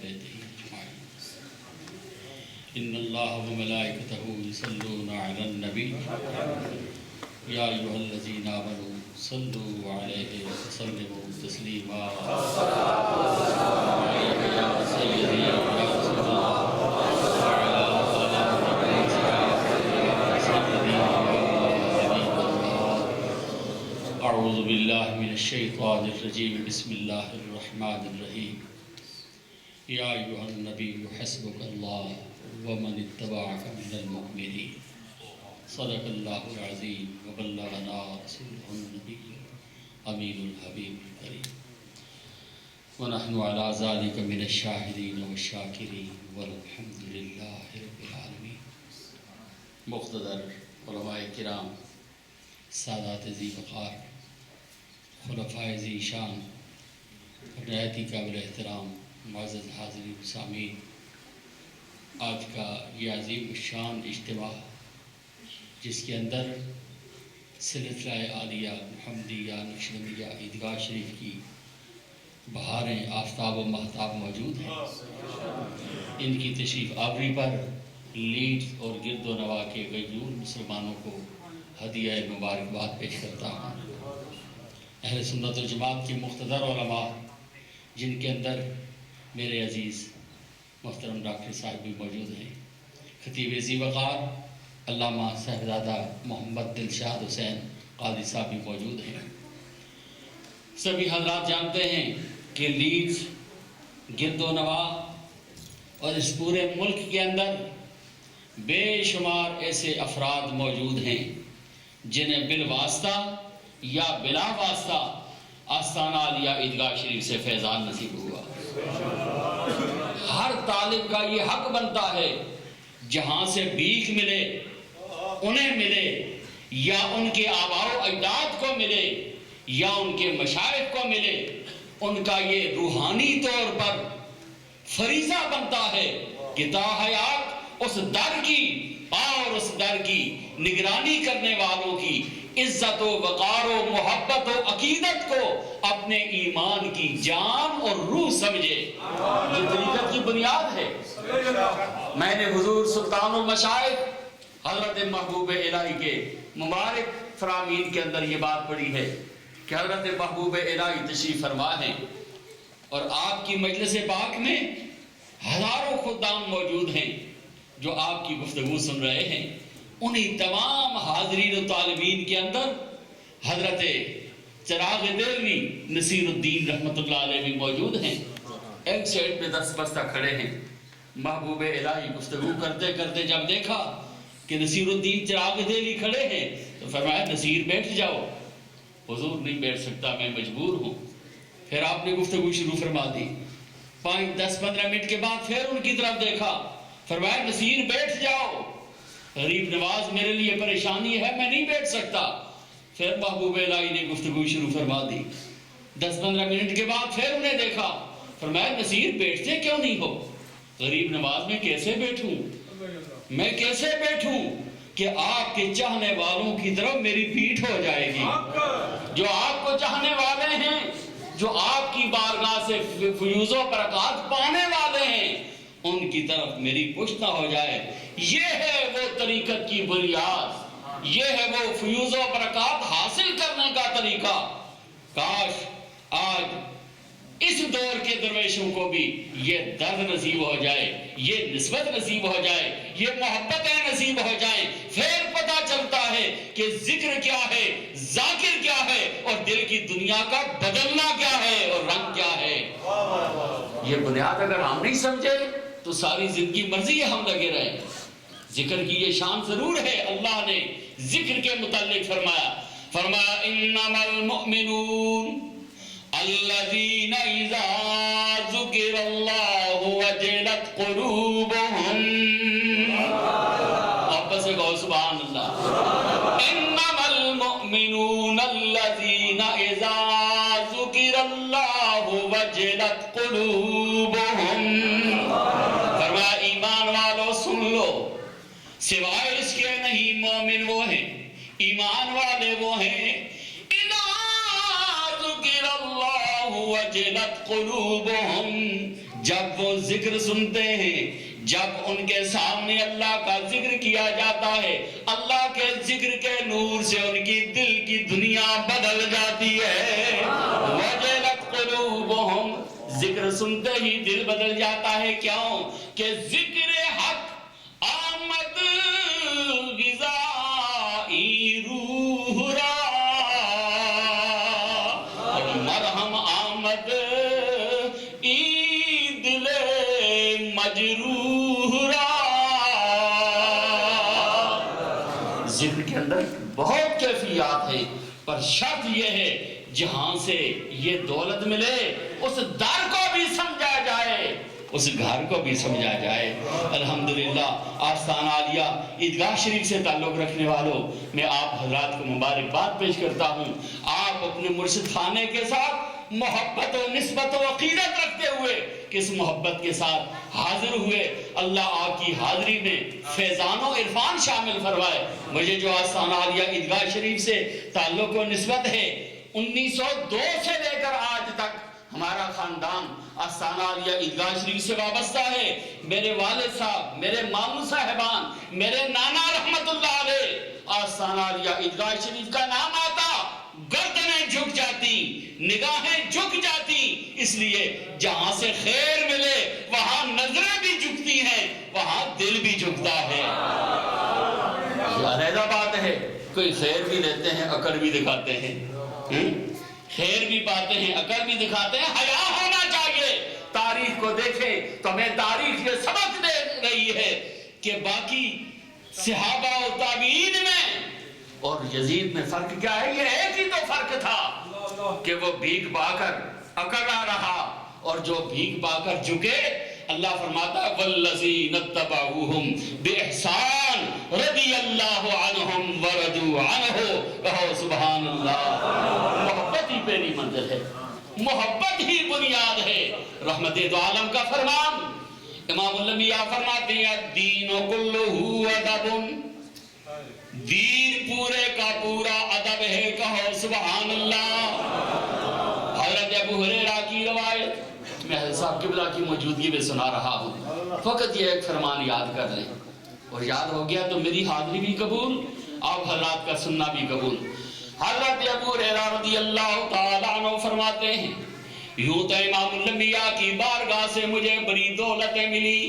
بيته أجمعين. إن الله وملائكته يصلون على النبي يا أيها الذين آمنوا صلوا عليه وسلموا تسليما. عليك يا سيدي يا رسول الله وعلى آلك يا سيدي يا حبيب الله. أعوذ بالله من الشيطان الرجيم. بسم الله الرحمن الرحيم. يا أيها النبي حسبك الله ومن اتبعك من المؤمنين. صدق الله العظيم وبلغنا رسوله النبي الأمين الحبيب الكريم. ونحن على ذلك من الشاهدين والشاكرين والحمد لله رب العالمين. مقتدر علماء کرام، سادات ذی وقار، خلفائے ذی شان، نہایت ہی قابل احترام معزز حاضرین سامعین، آج کا یہ عظیم الشان اجتماع جس کے اندر سلسلہ عالیہ محمدیہ نقشبندیہ عیدگاہ شریف کی بہاریں آفتاب و مہتاب موجود ہیں، ان کی تشریف آوری پر لیڈز اور گرد و نواح کے غیور مسلمانوں کو ہدیہ مبارکباد پیش کرتا ہوں۔ اہل سنت و جماعت کے مقتدر علماء جن کے اندر میرے عزیز محترم ڈاکٹر صاحب بھی موجود ہیں، خطیب ذی وقار علامہ صاحبزادہ محمد دلشاد حسین قاضی صاحب بھی موجود ہیں۔ سبھی حضرات جانتے ہیں کہ لیڈز، گرد و نواح اور اس پورے ملک کے اندر بے شمار ایسے افراد موجود ہیں جنہیں بالواسطہ یا بلا واسطہ آستانہ عالیہ عیدگاہ شریف سے فیضان نصیب ہوا۔ ہر طالب کا یہ حق بنتا ہے جہاں سے بھیک ملے انہیں ملے، یا ان کے آباء و اجداد کو ملے یا ان کے مشائخ کو ملے، ان کا یہ روحانی طور پر فریضہ بنتا ہے کہ تا حیات اس در کی اور اس در کی نگرانی کرنے والوں کی عزت و وقار و محبت و عقیدت کو اپنے ایمان کی جان اور روح سمجھے۔ یہ طریقت کی بنیاد ہے۔ میں نے حضور سلطان المشائخ حضرت محبوب الہی کے مبارک فرامین کے اندر یہ بات پڑھی ہے کہ حضرت محبوب الہی تشریف فرما ہیں اور آپ کی مجلس پاک میں ہزاروں خدام موجود ہیں جو آپ کی گفتگو سن رہے ہیں۔ انہی تمام حاضرین و طالبین کے اندر حضرت چراغ دہلوی نصیر الدین رحمت اللہ علیہ بھی موجود ہیں۔ ایک سائڈ پہ 10 بستہ کھڑے ہیں۔ محبوب الہی گفتگو کرتے کرتے جب دیکھا کہ نصیر الدین چراغ دہلوی کھڑے ہیں تو فرمایا نصیر بیٹھ جاؤ۔ حضور نہیں بیٹھ سکتا، میں مجبور ہوں۔ پھر آپ نے گفتگو شروع فرما دی۔ 10-15 منٹ کے بعد پھر ان کی طرف دیکھا، فرمایا نصیر بیٹھ جاؤ، غریب نواز میرے لیے پریشانی ہے، میں نہیں بیٹھ سکتا۔ پھر محبوب الہی نے گفتگو شروع فرما دی۔ 10-15 منٹ کے بعد پھر انہیں دیکھا، فرمایا نصیر بیٹھتے کیوں نہیں ہو؟ غریب نواز میں کیسے بیٹھوں، میں کیسے بیٹھوں کہ آپ کے چاہنے والوں کی طرف میری پیٹھ ہو جائے گی۔ جو آپ کو چاہنے والے ہیں، جو آپ کی بارگاہ سے فیوز و برکات پانے والے ہیں، ان کی طرف میری پشت نہ ہو جائے۔ یہ ہے وہ طریقت کی بنیاد، یہ ہے وہ فیوز و برکات حاصل کرنے کا طریقہ۔ کاش آج اس دور کے درویشوں کو بھی یہ درد نصیب ہو جائے، یہ نسبت نصیب ہو جائے، یہ محبتیں نصیب ہو جائیں۔ پھر پتہ چلتا ہے کہ ذکر کیا ہے، ذاکر کیا ہے، اور دل کی دنیا کا بدلنا کیا ہے اور رنگ کیا ہے۔ یہ بنیاد اگر ہم نہیں سمجھے تو ساری زندگی مرضی ہے ہم لگے رہیں۔ ذکر کی یہ شان ضرور ہے۔ اللہ نے ذکر کے متعلق فرمایا انما المؤمنون الذين اذا ذكر الله وجلت قلوبهم۔ واپس سے کہو سبحان اللہ۔ انما المؤمنون الذين اذا ذكر الله وجلت قلوبهم۔ فرمایا ایمان والو سن لو، سوائے اس کے نہیں مومن وہ ہیں، ایمان والے وہ ہیں اذا ذکر اللہ وجلت قلوبہم، جب وہ ذکر سنتے ہیں، جب ان کے سامنے اللہ کا ذکر کیا جاتا ہے، اللہ کے ذکر کے نور سے ان کی دل کی دنیا بدل جاتی ہے۔ وجلت قلوبہم، ذکر سنتے ہی دل بدل جاتا ہے۔ کیوں؟ کہ ذکر حق آمد غذائی روح را، اور مرہم آمد ای دل مجروح را۔ ذکر کے اندر بہت کیفیات ہے، پر شرط یہ ہے جہاں سے یہ دولت ملے اس در کو بھی سمجھا جائے، اس گھر کو بھی سمجھا جائے۔ الحمدللہ آستانہ عالیہ عیدگاہ شریف سے تعلق رکھنے والوں، میں آپ حضرات کو مبارکباد پیش کرتا ہوں۔ آپ اپنے مرشد خانے کے ساتھ محبت و نسبت و عقیدت رکھتے ہوئے کس محبت کے ساتھ حاضر ہوئے، اللہ آپ کی حاضری میں فیضان و عرفان شامل فرمائے۔ مجھے جو آستانہ عالیہ عیدگاہ شریف سے تعلق و نسبت ہے، 1902 سے لے کر آج تک ہمارا خاندان آستانہ عالیہ عیدگاہ شریف سے وابستہ ہے۔ میرے والد صاحب، میرے ماموں صاحبان، میرے نانا رحمت اللہ علیہ، آستانہ عالیہ عیدگاہ شریف کا نام آتا گردنیں جھک جاتی، نگاہیں جھک جاتی، اس لیے جہاں سے خیر ملے وہاں نظریں بھی جھکتی ہیں، وہاں دل بھی جھکتا ہے۔ یہ علیحدہ بات ہے، کوئی خیر بھی لیتے ہیں، عقل بھی دکھاتے ہیں، خیر بھی پاتے ہیں، عقل بھی دکھاتے ہیں۔ حیا ہونا چاہیے۔ تاریخ کو دیکھیں تو ہمیں تاریخ یہ سبق دے رہی ہے کہ باقی صحابہ و تابعین میں اور یزید میں فرق کیا ہے؟ یہ ایک ہی تو فرق تھا کہ وہ بھیک پا کر اکڑا رہا، اور جو بھیک پا کر جھکے، اللہ فرماتا ہے والذین اتبعوہم باحسان رضی اللہ عنہم ورضوا عنہ۔ کہو سبحان اللہ۔ محبت ہی پہلی منزل ہے، محبت ہی بنیاد ہے۔ رحمت دو عالم کا فرمان، امام الانبیاء فرماتے ہیں الدین کلہ ادب، دین پورے کا پورا ادب ہے۔ کہو سبحان اللہ۔ حضرت ابو ہریرہ کی روایت میں صاحب قبلہ کی موجودگی میں سنا رہا ہوں، فقط یہ ایک فرمان یاد کر لیں، اور یاد ہو گیا تو میری حاضری بھی قبول، آپ حضرات کا سننا بھی قبول۔ حضرت ابو ہریرہ رضی اللہ تعالیٰ عنہ فرماتے ہیں یوں تو امام الانبیاء کی بارگاہ سے مجھے بڑی دولتیں ملی،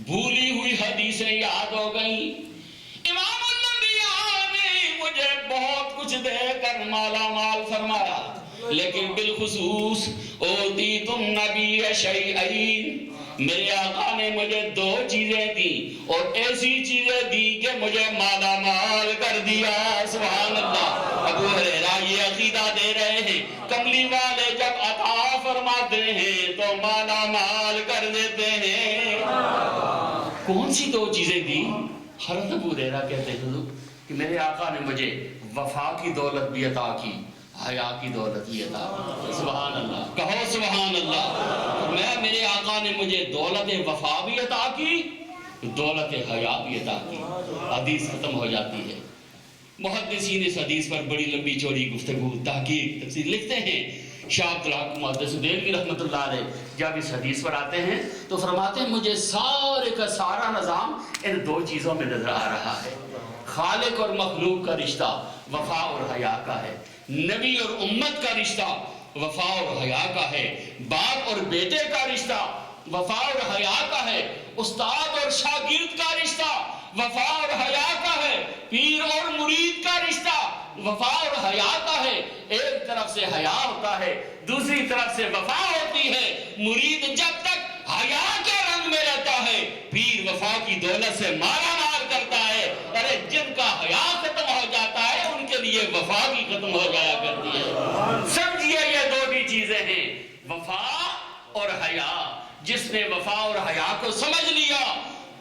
بھولی ہوئی حدیثیں یاد ہو گئیں، امام الانبیاء نے مجھے بہت کچھ دے کر مالا مال فرمایا، لیکن بالخصوص اوتیت النبی شیئین، میرے آقا نے مجھے دو چیزیں دی، اور ایسی چیزیں دی کہ مجھے مالا مال کر دیا۔ سبحان اللہ۔ ابو ہریرہ یہ عقیدہ دے رہے ہیں کملی والے جب عطا فرماتے ہیں تو مالا مال کر دیتے ہیں۔ کون سی دو چیزیں دی؟ حضرت ابو ہریرہ کہتے ہیں حضور کہ میرے آقا نے مجھے وفا کی دولت بھی عطا کی، حیا کی دولت بھی عطا کی۔ سبحان اللہ، کہو سبحان اللہ۔ میرے آقا نے مجھے دولت وفا بھی عطا کی، دولت حیا بھی عطا کی۔ حدیث ختم ہو جاتی ہے۔ محدثین اس حدیث پر بڑی لمبی چوڑی گفتگو، تحقیق، تفسیر لکھتے ہیں۔ شاہ عبدالحق محدث دہلوی رحمۃ اللہ علیہ جب اس حدیث پر آتے ہیں تو فرماتے ہیں مجھے سارے کا سارا نظام ان دو چیزوں میں نظر آ رہا ہے، خالق اور مخلوق کا رشتہ وفا اور حیا کا ہے، نبی اور امت کا رشتہ وفا اور حیا کا ہے، باپ اور بیٹے کا رشتہ وفا اور حیا کا ہے، استاد اور شاگرد کا رشتہ وفا اور حیا کا ہے، پیر اور مرید کا رشتہ وفا اور حیا کا ہے۔ ایک طرف سے حیا ہوتا ہے، دوسری طرف سے وفا ہوتی ہے۔ مرید جب تک حیا کے رنگ میں رہتا ہے، پیر وفا کی دولت سے مارا مار کرتا ہے۔ ارے جن کا حیا ختم ہو جاتا ہے ان کے لیے وفا بھی ختم ہو جایا کرتی ہے۔ سمجھیے یہ دو بھی چیزیں ہیں، وفا اور حیا۔ جس نے وفا اور حیا کو سمجھ لیا،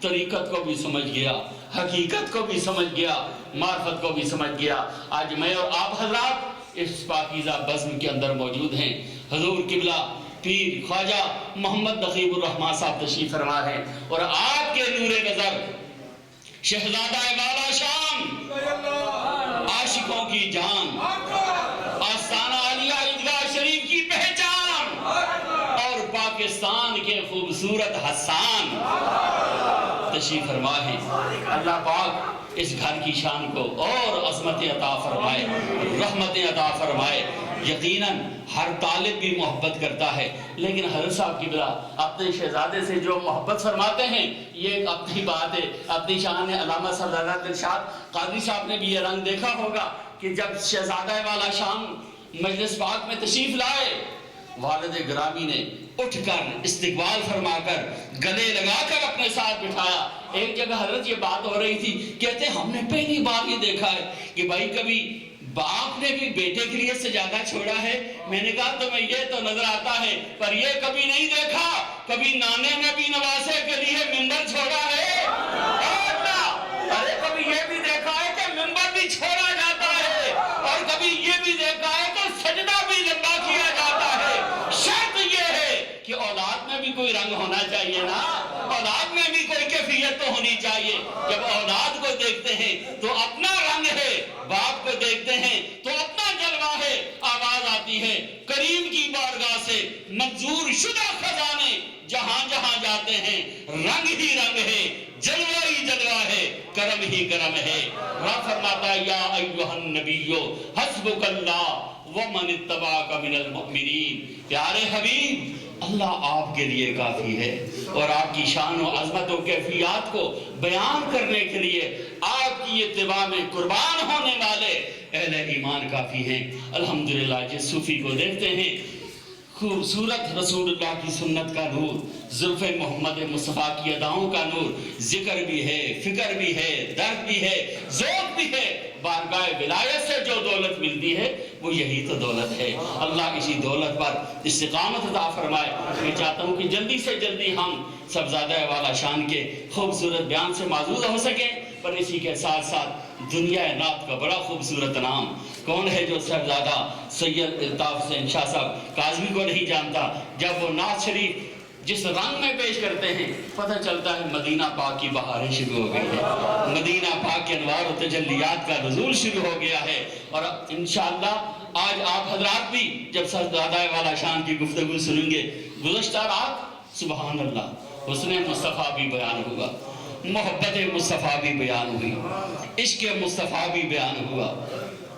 طریقت کو بھی سمجھ گیا، حقیقت کو بھی سمجھ گیا، معرفت کو بھی سمجھ گیا۔ آج میں اور آپ حضرات اس پاکیزہ بزم کے اندر موجود ہیں۔ حضور قبلہ پیر خواجہ محمد نقیب الرحمن صاحب تشریف فرما ہے، اور آپ کے نور نظر شہزادہ والا شام، عاشقوں کی جان، آستانہ عالیہ عیدگاہ شریف کی پہچان، اور پاک پاکستان کے خوبصورت حسان تشریف فرما ہے۔ اللہ پاک اس گھر کی شان کو اور عظمت عطا فرمائے، رحمت عطا فرمائے۔ یقیناً ہر طالب بھی محبت کرتا ہے، لیکن حضرت صاحب کی بلا اپنے شہزادے سے جو محبت فرماتے ہیں یہ ایک اپنی بات ہے، اپنی شان ہے۔ علامہ سردار دلشاد قادری صاحب نے بھی یہ رنگ دیکھا ہوگا کہ جب شہزادہ والا شان مجلس پاک میں تشریف لائے، والد گرامی نے اٹھ کر استقبال فرما کر گلے لگا کر اپنے ساتھ بٹھایا۔ ایک جگہ حضرت یہ بات ہو رہی تھی، کہتے ہم نے پہلی بار یہ دیکھا ہے کہ بھائی کبھی باپ نے بھی بیٹے کے لیے سجادہ چھوڑا ہے۔ میں نے کہا تمہیں یہ تو نظر آتا ہے، پر یہ کبھی نہیں دیکھا کبھی نانے نے بھی نواسے کے لیے ممبر چھوڑا ہے۔ ارے کبھی یہ بھی دیکھا ہے کہ ممبر بھی چھوڑا جاتا ہے، اور کبھی یہ بھی دیکھا ہے کہ سجدہ بھی لمبا کیا جاتا ہے۔ شرط یہ ہے کہ اولاد میں بھی کوئی رنگ ہونا چاہیے نا، اولاد میں بھی کوئی کیفیت تو ہونی چاہیے۔ جب اولاد کو دیکھتے ہیں تو اپنا رنگ ہے، باپ کو دیکھتے ہیں تو اپنا جلوہ ہے۔ آواز آتی ہے کریم کی بارگاہ سے منظور شدہ خزانے جہاں جہاں جاتے ہیں، رنگ ہی رنگ ہے، جلوہ ہی جلوہ ہے، کرم ہی کرم ہے۔ رب فرماتا ہے یا ایھا النبی حسبک اللہ ومن اتبعک من المؤمنین۔ پیارے حبیب، اللہ آپ کے لیے کافی ہے، اور آپ کی شان و عظمت و کیفیات کو بیان کرنے کے لیے آپ کی اتباع میں قربان ہونے والے اہل ایمان کافی ہیں۔ الحمدللہ جس صوفی کو دیکھتے ہیں، خوبصورت رسول اللہ کی سنت کا نور، زلف محمد مصطفیٰ کی اداؤں کا نور، ذکر بھی ہے، فکر بھی ہے، درد بھی ہے، ذوق بھی ہے۔ بارگاہ ولایت سے جو دولت ملتی ہے وہ یہی تو دولت ہے۔ اللہ اسی دولت پر استقامت عطا فرمائے۔ میں چاہتا ہوں کہ جلدی سے جلدی ہم صاحبزادہ والا شان کے خوبصورت بیان سے معزول ہو سکیں، پر اسی کے ساتھ ساتھ دنیا نعت کا بڑا خوبصورت نام کون ہے جو صاحبزادہ سید الطاف حسین شاہ صاحب کاظمی کو نہیں جانتا؟ جب وہ نعت شریف جس رنگ میں پیش کرتے ہیں پتہ چلتا ہے مدینہ پاک کی بہاریں شروع ہو گئی ہے، مدینہ پاک کے انوار و تجلیات کا نزول شروع ہو گیا ہے۔ اور انشاءاللہ آج آپ حضرات بھی جب صاحبزادہ والا شان کی گفتگو سنیں گے، گزشتہ رات سبحان اللہ حسن مصطفیٰ بھی بیان ہوا، محبت مصطفیٰ بھی بیان ہوئی، عشق مصطفیٰ بھی بیان ہوا،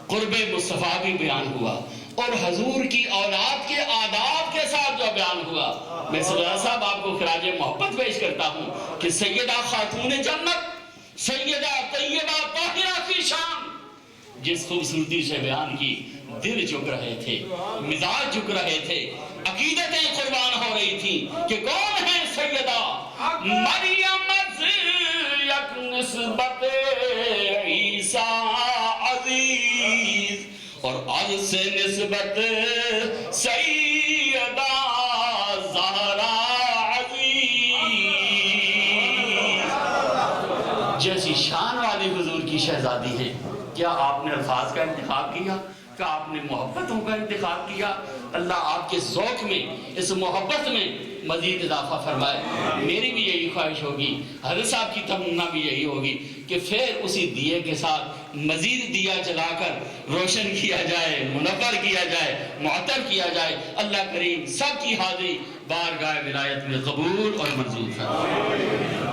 قرب مصطفیٰ بھی بیان ہوا، اور حضور کی اولاد کے آداب کے ساتھ جو بیان ہوا۔ میں صدر صاحب آپ کو خراج محبت پیش کرتا ہوں کہ سیدہ خاتون جنت، سیدہ طیبہ طاہرہ کی شان جس خوبصورتی سے بیان کی، دل جھک رہے تھے، مزاج جھک رہے تھے، عقیدتیں قربان ہو رہی تھیں کہ کون ہے سیدہ مریم یک نسبت عیسیٰ عزیز، اور از سے نسبت سیدہ زہرا عزیز۔ جیسی شان والی حضور کی شہزادی ہے، کیا آپ نے الفاظ کا انتخاب کیا؟ کیا آپ نے محبتوں کا انتخاب کیا؟ اللہ آپ کے ذوق میں، اس محبت میں مزید اضافہ فرمائے۔ میری بھی یہی خواہش ہوگی، حضرت صاحب کی تمنا بھی یہی ہوگی کہ پھر اسی دیے کے ساتھ مزید دیا جلا کر روشن کیا جائے، منور کیا جائے، معطر کیا جائے۔ اللہ کریم سب کی حاضری بارگاہ ولایت میں قبول اور منظور فرمائے۔